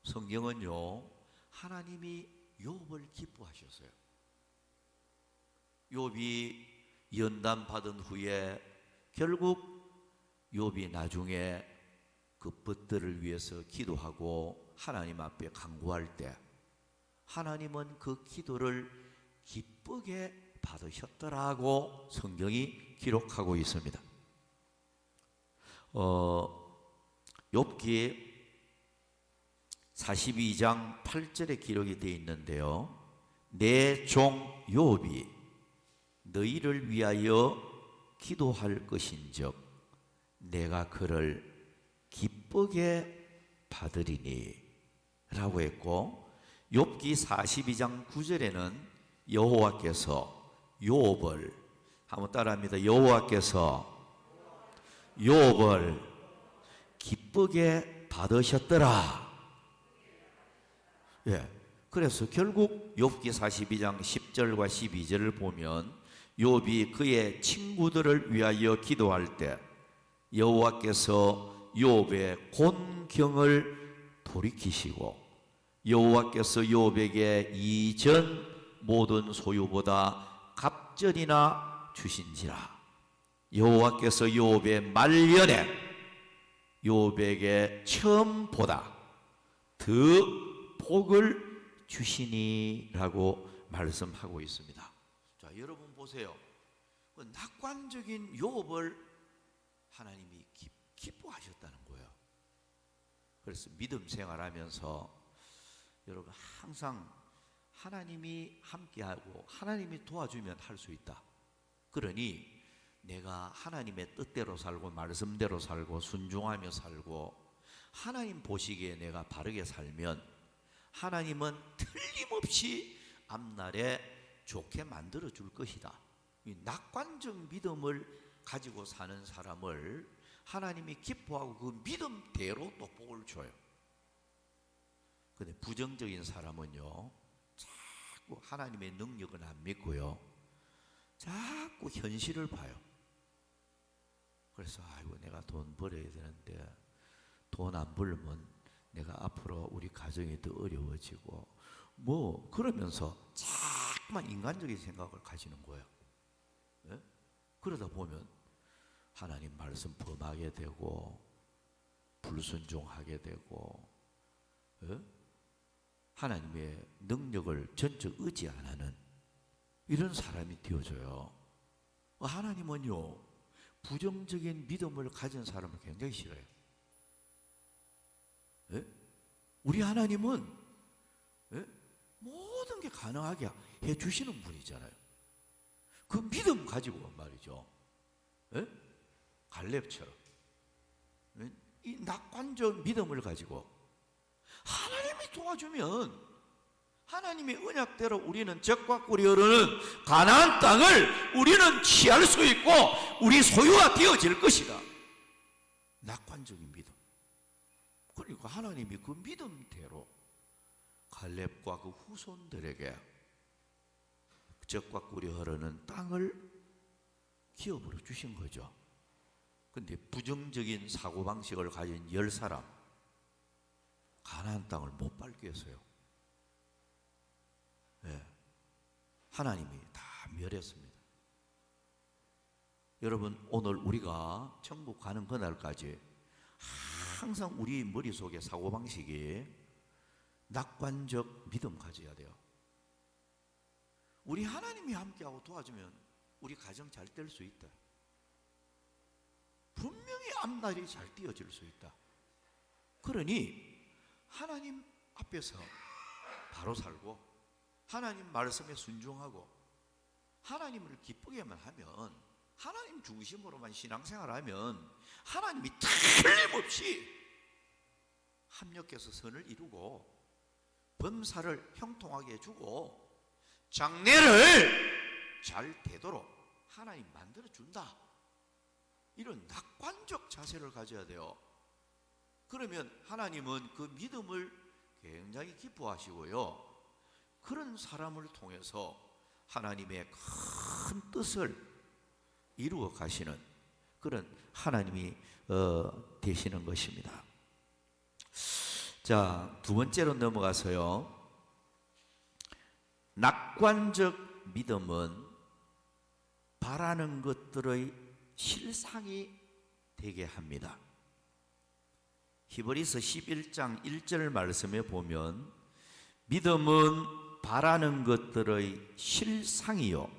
성경은요, 하나님이 욥을 기뻐하셨어요. 욥이 연단 받은 후에 결국 욥이 나중에 그 벗들을 위해서 기도하고 하나님 앞에 간구할 때 하나님은 그 기도를 기쁘게 받으셨더라고 성경이 기록하고 있습니다. 욥기 42장 8절에 기록이 되어 있는데요. 내 종 욥이 너희를 위하여 기도할 것인즉 내가 그를 기쁘게 받으리니 라고 했고, 욥기 42장 9절에는 여호와께서 욥을, 한번 따라합니다. 여호와께서 욥을 기쁘게 받으셨더라. 예. 그래서 결국 욥기 42장 10절과 12절을 보면 욥이 그의 친구들을 위하여 기도할 때 여호와께서 욥의 곤경을 돌이키시고 여호와께서 욥에게 이전 모든 소유보다 갑절이나 주신지라. 여호와께서 욥의 말년에 욥에게 처음보다 더 복을 주시니라고 말씀하고 있습니다. 자, 여러분 보세요. 그 낙관적인 욥을 하나님이 기뻐하셨다는 거예요. 그래서 믿음 생활하면서 여러분 항상 하나님이 함께하고 하나님이 도와주면 할 수 있다. 그러니 내가 하나님의 뜻대로 살고 말씀대로 살고 순종하며 살고 하나님 보시기에 내가 바르게 살면 하나님은 틀림없이 앞날에 좋게 만들어 줄 것이다. 이 낙관적 믿음을 가지고 사는 사람을 하나님이 기뻐하고 그 믿음대로 또 복을 줘요. 근데 부정적인 사람은요, 자꾸 하나님의 능력은 안 믿고요, 자꾸 현실을 봐요. 그래서 아이고 내가 돈 벌어야 되는데 돈 안 벌면 내가 앞으로 우리 가정이 더 어려워지고 뭐 그러면서 자꾸만 인간적인 생각을 가지는 거예요. 예? 그러다 보면 하나님 말씀 범하게 되고 불순종하게 되고, 예? 하나님의 능력을 전적 의지 안 하는 이런 사람이 되어져요. 하나님은요, 부정적인 믿음을 가진 사람을 굉장히 싫어요. 예? 우리 하나님은 예? 모든 게 가능하게 해주시는 분이잖아요. 그 믿음 가지고 말이죠. 예? 갈렙처럼 이 낙관적 믿음을 가지고 하나님이 도와주면 하나님의 언약대로 우리는 적과 꿀이 흐르는 가나안 땅을 우리는 취할 수 있고 우리 소유가 되어질 것이다. 낙관적인 믿음. 그러니까 하나님이 그 믿음대로 갈렙과 그 후손들에게 적과 꿀이 흐르는 땅을 기업으로 주신 거죠. 근데 부정적인 사고방식을 가진 10사람 가나안 땅을 못 밟게 했어요. 네. 하나님이 다 멸했습니다. 여러분, 오늘 우리가 천국 가는 그날까지 항상 우리 머릿속에 사고방식이 낙관적 믿음 가져야 돼요. 우리 하나님이 함께하고 도와주면 우리 가정 잘 될 수 있다. 분명히 앞날이 잘 띄어질 수 있다. 그러니 하나님 앞에서 바로 살고 하나님 말씀에 순종하고 하나님을 기쁘게만 하면, 하나님 중심으로만 신앙생활하면 하나님이 틀림없이 합력해서 선을 이루고 범사를 형통하게 해주고 장래를 잘 되도록 하나님 만들어준다. 이런 낙관적 자세를 가져야 돼요. 그러면 하나님은 그 믿음을 굉장히 기뻐하시고요, 그런 사람을 통해서 하나님의 큰 뜻을 이루어 가시는 그런 하나님이 되시는 것입니다. 자, 두 번째로 넘어가서요, 낙관적 믿음은 바라는 것들의 실상이 되게 합니다. 히브리서 11장 1절 말씀에 보면 믿음은 바라는 것들의 실상이요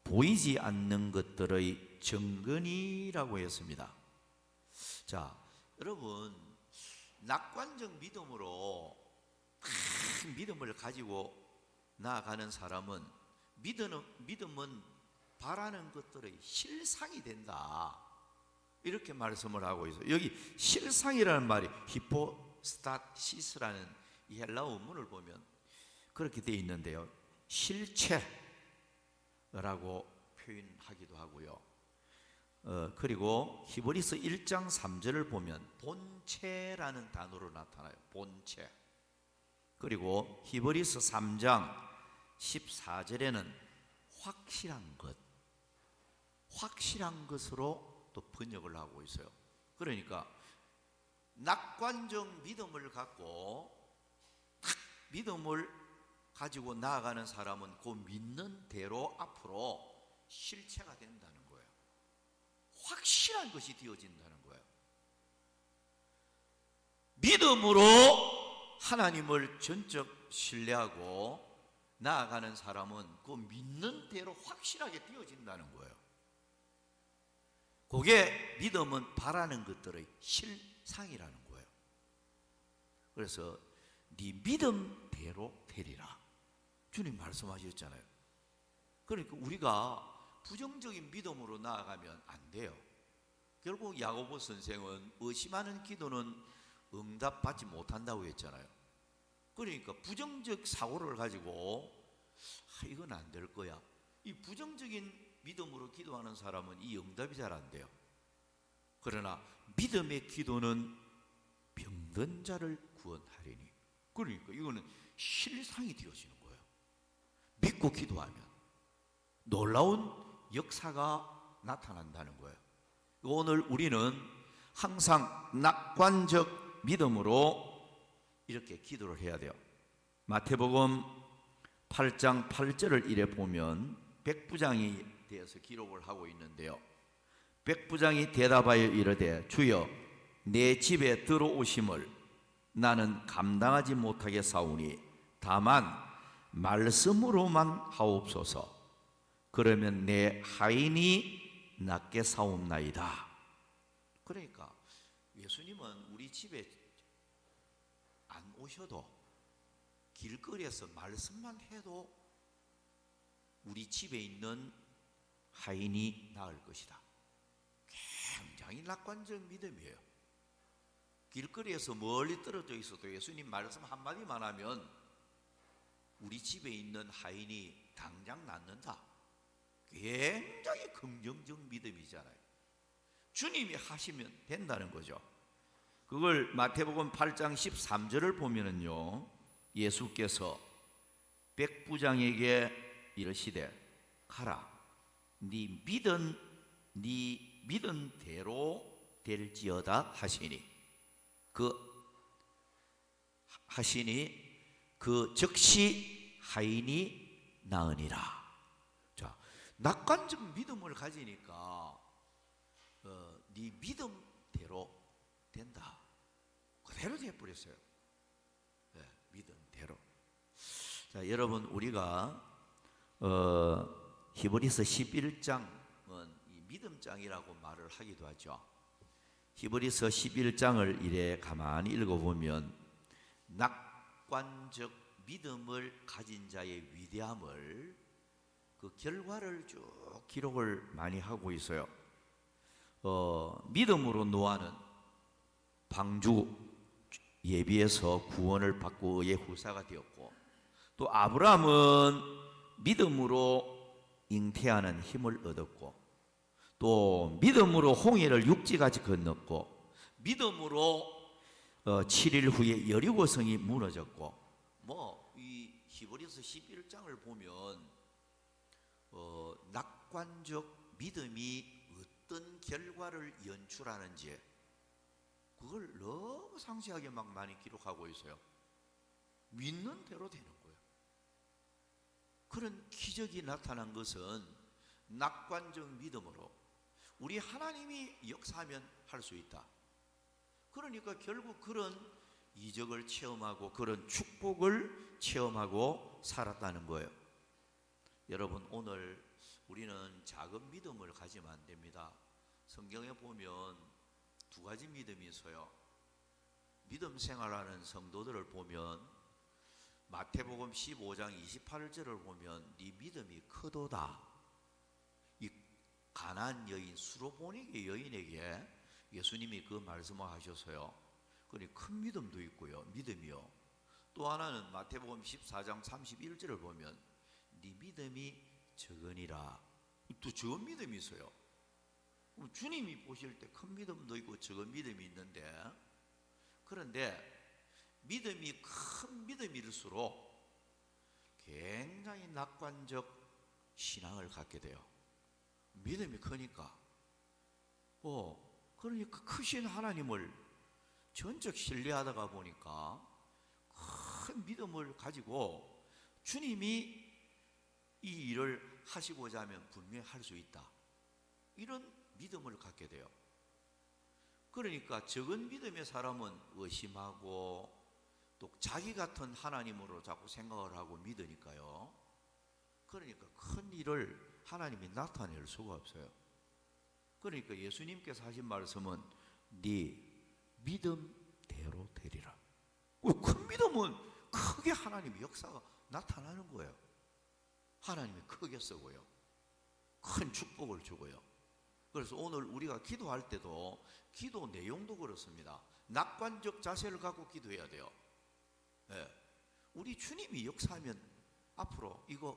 보이지 않는 것들의 증거니라고 했습니다. 자, 여러분, 낙관적 믿음으로 큰 믿음을 가지고 나아가는 사람은 믿음은 바라는 것들의 실상이 된다. 이렇게 말씀을 하고 있어요. 여기 실상이라는 말이 히포스타시스라는 이 헬라어 원문을 보면 그렇게 되어 있는데요, 실체라고 표현하기도 하고요. 그리고 히브리서 1장 3절을 보면 본체라는 단어로 나타나요. 본체. 그리고 히브리서 3장 14절에는 확실한 것, 확실한 것으로 또 번역을 하고 있어요. 그러니까 낙관적 믿음을 갖고 믿음을 가지고 나아가는 사람은 그 믿는 대로 앞으로 실체가 된다는 거예요. 확실한 것이 되어진다는 거예요. 믿음으로 하나님을 전적 신뢰하고 나아가는 사람은 그 믿는 대로 확실하게 되어진다는 거예요. 그게 믿음은 바라는 것들의 실상이라는 거예요. 그래서 네 믿음대로 되리라, 주님 말씀하셨잖아요. 그러니까 우리가 부정적인 믿음으로 나아가면 안 돼요. 결국 야고보 선생은 의심하는 기도는 응답받지 못한다고 했잖아요. 그러니까 부정적 사고를 가지고 이건 안 될 거야, 이 부정적인 믿음으로 기도하는 사람은 이 응답이 잘 안 돼요. 그러나 믿음의 기도는 병든 자를 구원하리니, 그러니까 이거는 실상이 되어지는 거예요. 믿고 기도하면 놀라운 역사가 나타난다는 거예요. 오늘 우리는 항상 낙관적 믿음으로 이렇게 기도를 해야 돼요. 마태복음 8장 8절을 이래 보면 백부장이 대해서 기록을 하고 있는데요, 백부장이 대답하여 이르되 주여 내 집에 들어오심을 나는 감당하지 못하게 사오니 다만 말씀으로만 하옵소서. 그러면 내 하인이 낫게 사옵나이다. 그러니까 예수님은 우리 집에 안 오셔도 길거리에서 말씀만 해도 우리 집에 있는 하인이 나을 것이다. 굉장히 낙관적 믿음이에요. 길거리에서 멀리 떨어져 있어도 예수님 말씀 한마디만 하면 우리 집에 있는 하인이 당장 낫는다. 굉장히 긍정적 믿음이잖아요. 주님이 하시면 된다는 거죠. 그걸 마태복음 8장 13절을 보면은요, 예수께서 백부장에게 이르시되 가라, 네 믿은 대로 될지어다 하시니 그 즉시 하인이 나으니라. 자, 낙관적 믿음을 가지니까 네 믿음대로 된다. 그대로 되어버렸어요. 네, 믿음대로. 자, 여러분, 우리가 히브리서 11장은 이 믿음장이라고 말을 하기도 하죠. 히브리서 11장을 이래 가만히 읽어보면 낙관적 믿음을 가진 자의 위대함을, 그 결과를 쭉 기록을 많이 하고 있어요. 믿음으로 노아는 방주 예비에서 구원을 받고 의의 후사가 되었고, 또 아브라함은 믿음으로 잉태하는 힘을 얻었고, 또 믿음으로 홍해를 육지같이 건넜고, 믿음으로 7일 후에 여리고성이 무너졌고, 이 히브리서 11장을 보면 낙관적 믿음이 어떤 결과를 연출하는지 그걸 너무 상세하게 막 많이 기록하고 있어요. 믿는 대로 되는 거예요. 그런 기적이 나타난 것은 낙관적 믿음으로 우리 하나님이 역사하면 할 수 있다. 그러니까 결국 그런 이적을 체험하고 그런 축복을 체험하고 살았다는 거예요. 여러분, 오늘 우리는 작은 믿음을 가지면 안 됩니다. 성경에 보면 두 가지 믿음이 있어요. 믿음 생활하는 성도들을 보면 마태복음 15장 28절을 보면 네 믿음이 크도다. 이 가나안 여인 수로보니게 여인에게 예수님이 그 말씀을 하셔서요. 그러니 큰 믿음도 있고요. 믿음이요. 또 하나는 마태복음 14장 31절을 보면 네 믿음이 적으니라. 또 적은 믿음이 있어요. 주님이 보실 때 큰 믿음도 있고 적은 믿음이 있는데, 그런데 믿음이 큰 믿음일수록 굉장히 낙관적 신앙을 갖게 돼요. 믿음이 크니까. 그러니까 크신 하나님을 전적 신뢰하다가 보니까 큰 믿음을 가지고 주님이 이 일을 하시고자 하면 분명히 할 수 있다. 이런 믿음을 갖게 돼요. 그러니까 적은 믿음의 사람은 의심하고 또 자기 같은 하나님으로 자꾸 생각을 하고 믿으니까요. 그러니까 큰 일을 하나님이 나타낼 수가 없어요. 그러니까 예수님께서 하신 말씀은 네 믿음대로 되리라. 큰 믿음은 크게 하나님의 역사가 나타나는 거예요. 하나님이 크게 쓰고요. 큰 축복을 주고요. 그래서 오늘 우리가 기도할 때도 기도 내용도 그렇습니다. 낙관적 자세를 갖고 기도해야 돼요. 네. 우리 주님이 역사하면 앞으로 이거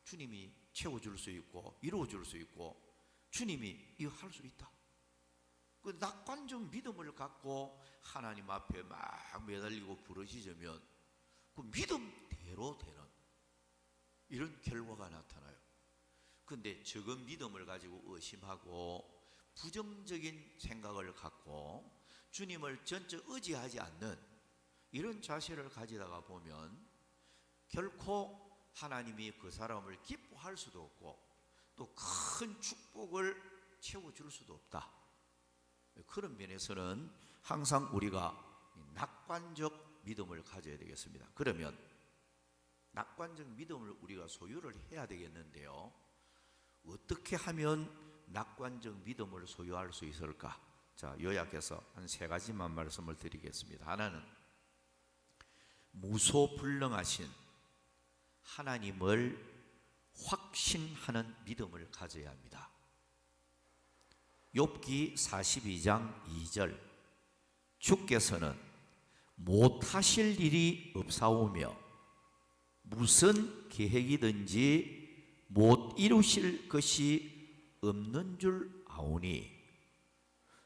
주님이 채워줄 수 있고 이루어줄 수 있고 주님이 이거 할 수 있다. 그 낙관적 믿음을 갖고 하나님 앞에 막 매달리고 부르짖으면 그 믿음대로 되는 이런 결과가 나타나요. 근데 적은 믿음을 가지고 의심하고 부정적인 생각을 갖고 주님을 전적 의지하지 않는 이런 자세를 가지다가 보면 결코 하나님이 그 사람을 기뻐할 수도 없고 또 큰 축복을 채워줄 수도 없다. 그런 면에서는 항상 우리가 낙관적 믿음을 가져야 되겠습니다. 그러면 낙관적 믿음을 우리가 소유를 해야 되겠는데요. 어떻게 하면 낙관적 믿음을 소유할 수 있을까? 자, 요약해서 한 세 가지만 말씀을 드리겠습니다. 하나는 무소불능하신 하나님을 확신하는 믿음을 가져야 합니다. 욥기 42장 2절 주께서는 못하실 일이 없사오며 무슨 계획이든지 못 이루실 것이 없는 줄 아오니.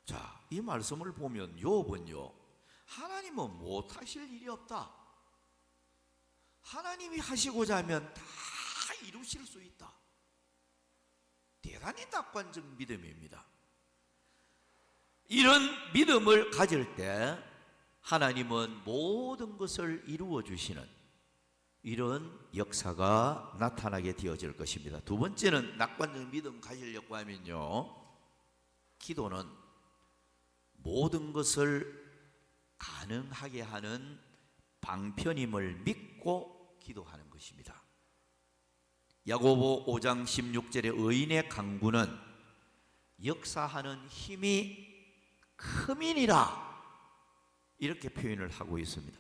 자, 이 말씀을 보면 욥은요, 하나님은 못하실 일이 없다. 하나님이 하시고자 하면 다 이루실 수 있다. 대단히 낙관적 믿음입니다. 이런 믿음을 가질 때 하나님은 모든 것을 이루어 주시는 이런 역사가 나타나게 되어질 것입니다. 두 번째는 낙관적 믿음 가지려고 하면요, 기도는 모든 것을 가능하게 하는 방편임을 믿고 기도하는 것입니다. 야고보 5장 16절에 의인의 강구는 역사하는 힘이 크민이라 이렇게 표현을 하고 있습니다.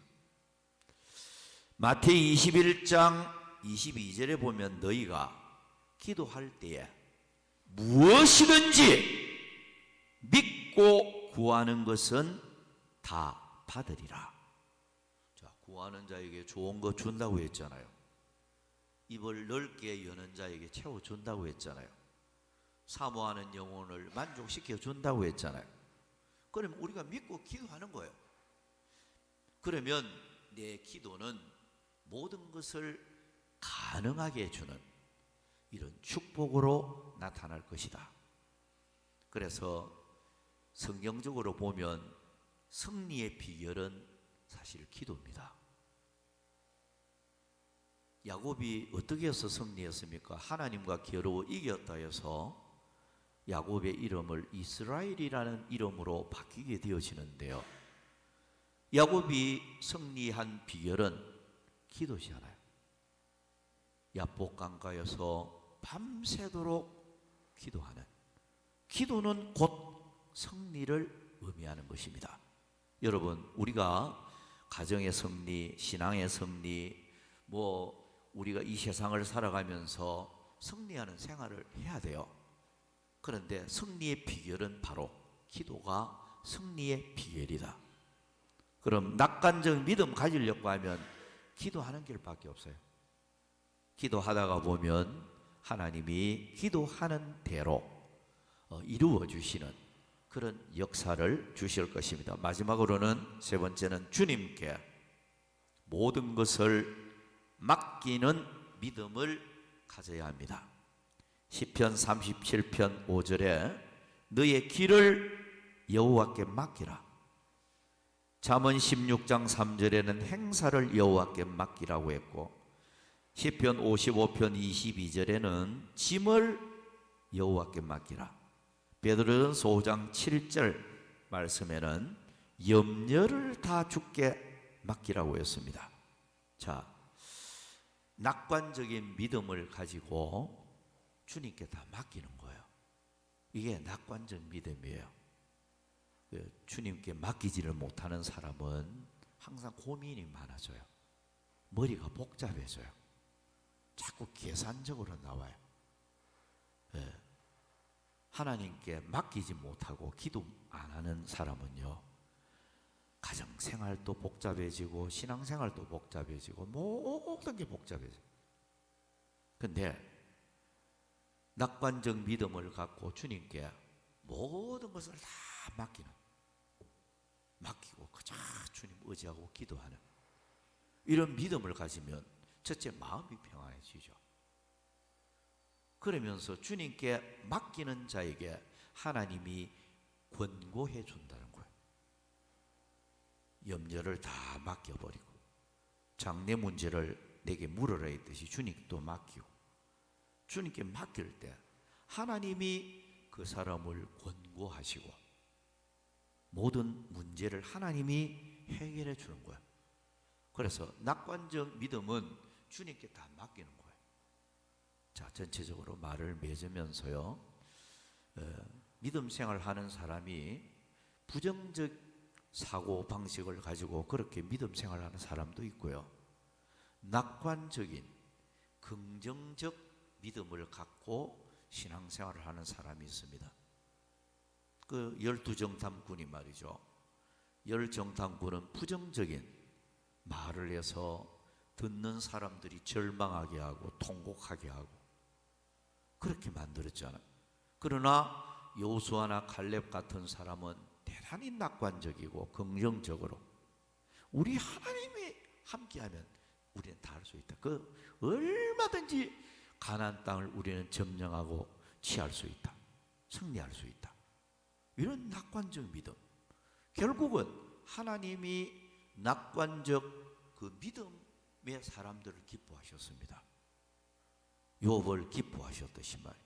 마태이 21장 22절에 보면 너희가 기도할 때에 무엇이든지 믿고 구하는 것은 다 받으리라. 자, 구하는 자에게 좋은 거 준다고 했잖아요. 입을 넓게 여는 자에게 채워준다고 했잖아요. 사모하는 영혼을 만족시켜 준다고 했잖아요. 그러면 우리가 믿고 기도하는 거예요. 그러면 내 기도는 모든 것을 가능하게 해주는 이런 축복으로 나타날 것이다. 그래서 성경적으로 보면 승리의 비결은 사실 기도입니다. 야곱이 어떻게 해서 승리했습니까? 하나님과 겨루어 이겼다 해서 야곱의 이름을 이스라엘이라는 이름으로 바뀌게 되어지는데요. 야곱이 승리한 비결은 기도잖아요. 야복 강가에서 밤새도록 기도하는, 기도는 곧 승리를 의미하는 것입니다. 여러분, 우리가 가정의 승리, 신앙의 승리, 우리가 이 세상을 살아가면서 승리하는 생활을 해야 돼요. 그런데 승리의 비결은 바로 기도가 승리의 비결이다. 그럼 낙관적 믿음 가지려고 하면 기도하는 길밖에 없어요. 기도하다가 보면 하나님이 기도하는 대로 이루어 주시는 그런 역사를 주실 것입니다. 마지막으로는 세 번째는 주님께 모든 것을 맡기는 믿음을 가져야 합니다. 시편 37편 5절에 너의 길을 여호와께 맡기라. 잠언 16장 3절에는 행사를 여호와께 맡기라고 했고, 시편 55편 22절에는 짐을 여호와께 맡기라. 베드로전서 5장 7절 말씀에는 염려를 다 주께 맡기라고 했습니다. 자, 낙관적인 믿음을 가지고 주님께 다 맡기는 거예요. 이게 낙관적 믿음이에요. 주님께 맡기지를 못하는 사람은 항상 고민이 많아져요. 머리가 복잡해져요. 자꾸 계산적으로 나와요. 하나님께 맡기지 못하고 기도 안 하는 사람은요, 가정생활도 복잡해지고 신앙생활도 복잡해지고 모든 게 복잡해져요. 근데 낙관적 믿음을 갖고 주님께 모든 것을 다 맡기고 그저 주님 의지하고 기도하는 이런 믿음을 가지면 첫째 마음이 평안해지죠. 그러면서 주님께 맡기는 자에게 하나님이 권고해 준다는 거예요. 염려를 다 맡겨버리고 장래 문제를 내게 물으라 했듯이 주님도 맡기고, 주님께 맡길 때 하나님이 그 사람을 권고하시고 모든 문제를 하나님이 해결해 주는 거예요. 그래서 낙관적 믿음은 주님께 다 맡기는 거예요. 자, 전체적으로 말을 맺으면서요, 믿음 생활하는 사람이 부정적 사고 방식을 가지고 그렇게 믿음 생활하는 사람도 있고요, 낙관적인 긍정적 믿음을 갖고 신앙생활을 하는 사람이 있습니다. 그 12정탐꾼이 말이죠, 열정탐구는 부정적인 말을 해서 듣는 사람들이 절망하게 하고 통곡하게 하고 그렇게 만들었잖아요. 그러나 여호수아나 갈렙 같은 사람은 대단히 낙관적이고 긍정적으로 우리 하나님이 함께하면 우리는 다 할 수 있다. 그 얼마든지 가나안 땅을 우리는 점령하고 취할 수 있다. 승리할 수 있다. 이런 낙관적 믿음. 결국은 하나님이 낙관적 그 믿음의 사람들을 기뻐하셨습니다. 욥을 기뻐하셨듯이 말이에요.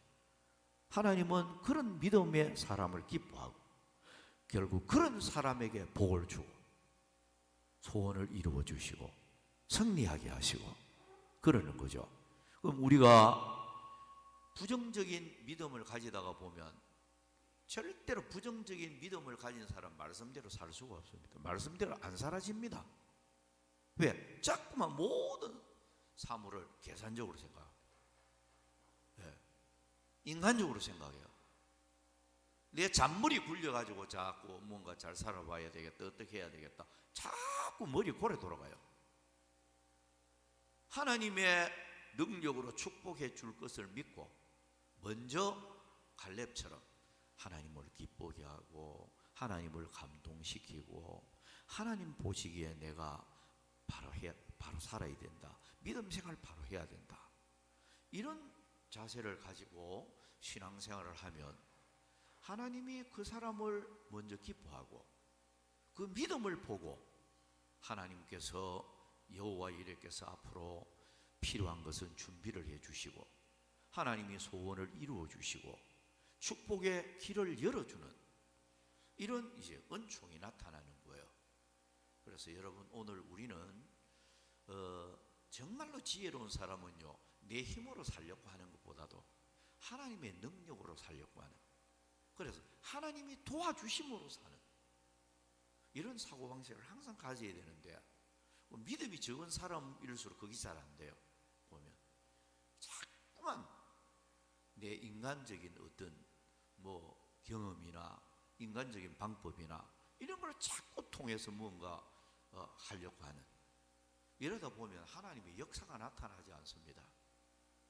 하나님은 그런 믿음의 사람을 기뻐하고 결국 그런 사람에게 복을 주고 소원을 이루어 주시고 승리하게 하시고 그러는 거죠. 그럼 우리가 부정적인 믿음을 가지다가 보면 절대로 부정적인 믿음을 가진 사람 말씀대로 살 수가 없습니다. 말씀대로 안 살아집니다. 왜? 자꾸만 모든 사물을 계산적으로 생각합니다. 네. 인간적으로 생각해요. 내 잔머리 굴려가지고 자꾸 뭔가 잘 살아봐야 되겠다, 어떻게 해야 되겠다, 자꾸 머리 고래 돌아가요. 하나님의 능력으로 축복해 줄 것을 믿고 먼저 갈렙처럼 하나님을 기쁘게 하고 하나님을 감동시키고 하나님 보시기에 내가 바로 살아야 된다. 믿음 생활 바로 해야 된다. 이런 자세를 가지고 신앙생활을 하면 하나님이 그 사람을 먼저 기뻐하고 그 믿음을 보고 하나님께서 여호와 이레께서 앞으로 필요한 것은 준비를 해 주시고 하나님이 소원을 이루어 주시고 축복의 길을 열어주는 이런 이제 은총이 나타나는 거예요. 그래서 여러분 오늘 우리는 정말로 지혜로운 사람은요 내 힘으로 살려고 하는 것보다도 하나님의 능력으로 살려고 하는 그래서 하나님이 도와주심으로 사는 이런 사고방식을 항상 가져야 되는데 믿음이 적은 사람일수록 그게 잘 안 돼요. 보면 자꾸만 내 인간적인 어떤 뭐 경험이나 인간적인 방법이나 이런 걸 자꾸 통해서 뭔가 하려고 하는 이러다 보면 하나님의 역사가 나타나지 않습니다.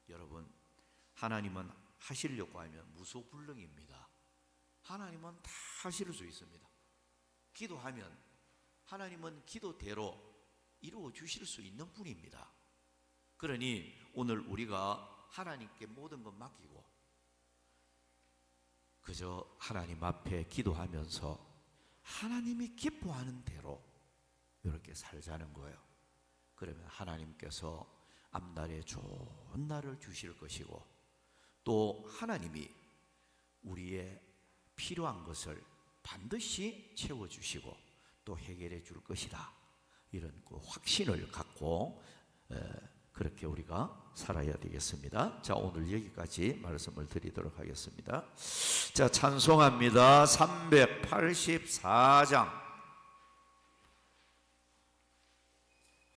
여러분 하나님은 하시려고 하면 무소불능입니다. 하나님은 다 하실 수 있습니다. 기도하면 하나님은 기도대로 이루어 주실 수 있는 분입니다. 그러니 오늘 우리가 하나님께 모든 것 맡기고 그저 하나님 앞에 기도하면서 하나님이 기뻐하는 대로 이렇게 살자는 거예요. 그러면 하나님께서 앞날에 좋은 날을 주실 것이고 또 하나님이 우리의 필요한 것을 반드시 채워주시고 또 해결해 줄 것이다. 이런 그 확신을 갖고 그렇게 우리가 살아야 되겠습니다. 자, 오늘 여기까지 말씀을 드리도록 하겠습니다. 자, 찬송합니다. 384장